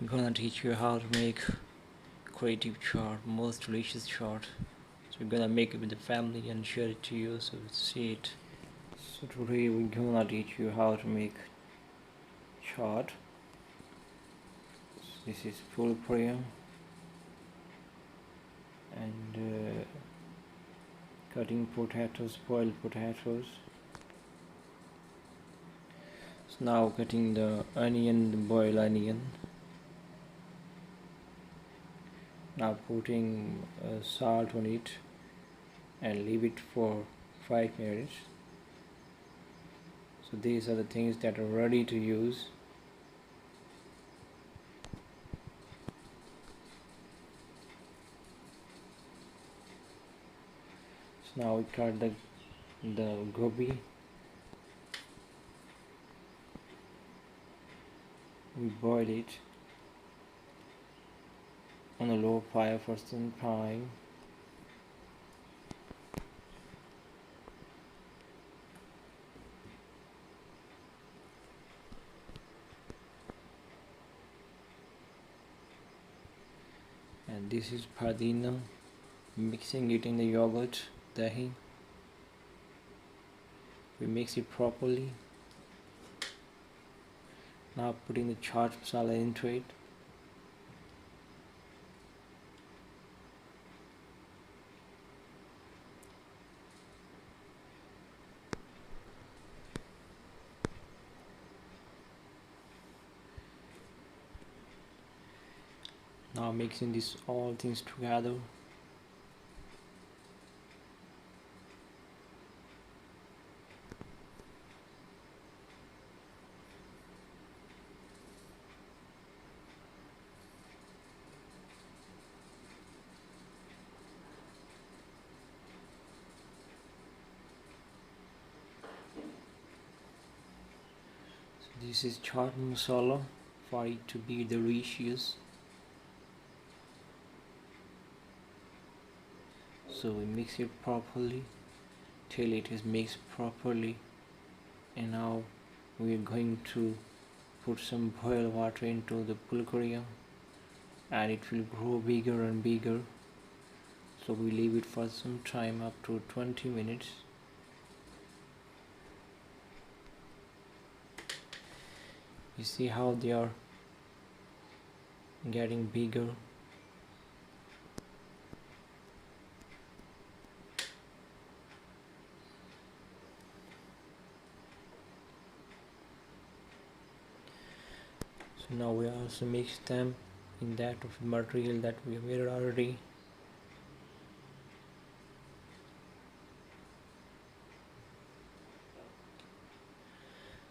I'm gonna teach you how to make creative chart, most delicious chart. So we're gonna make it with the family and share it to you so see it. So today we're gonna teach you how to make chart. So this is full cream and cutting potatoes, boiled potatoes. So now cutting the onion, the boiled onion. Now putting salt on it and leave it for 5 minutes. So these are the things that are ready to use. So now we cut the gobi. We boil it on a low fire for some time. And this is padina, mixing it in the yogurt, dahi. We mix it properly. Now putting the chaat masala into it. Now mixing this all things together. So this is chaat masala for it to be delicious. So we mix it properly till it is mixed properly, and now we are going to put some boiled water into the pulkaria and it will grow bigger and bigger. So we leave it for some time, up to 20 minutes. You see how they are getting bigger. So now we also mix them in that of material that we have made already.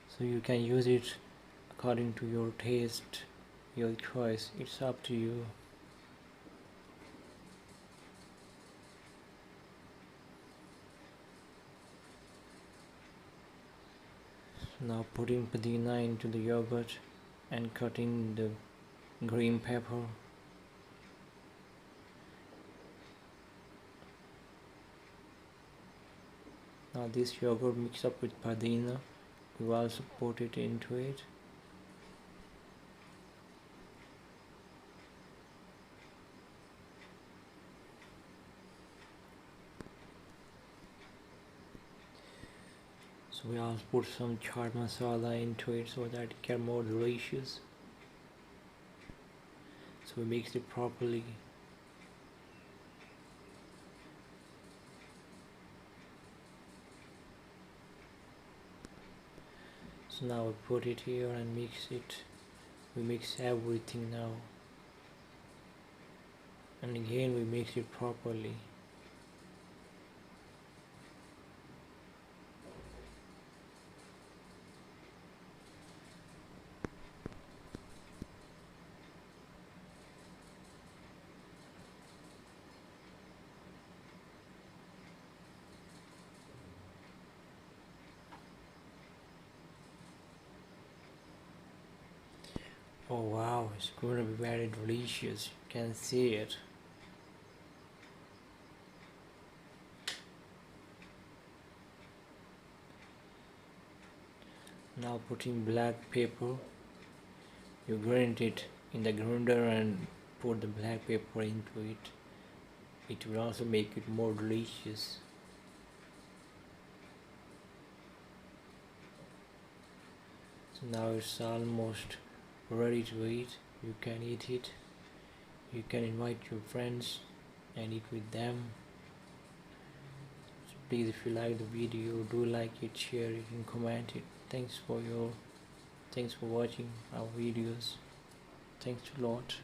So you can use it according to your taste, your choice. It's up to you. So now putting padina into the yogurt and cutting the green pepper. Now this yogurt mixed up with padina, we will also put it into it. So we also put some chaat masala into it so that it get more delicious. So we mix it properly. So now we put it here and mix it. We mix everything now. And again we mix it properly. Oh wow, it's going to be very delicious. You can see it. Now putting black pepper. You grind it in the grinder and put the black pepper into it. It will also make it more delicious. So now it's almost ready to eat. You can eat it. You can invite your friends and eat with them. So please, if you like the video, do like it, share it and comment it. Thanks for watching our videos. Thanks a lot.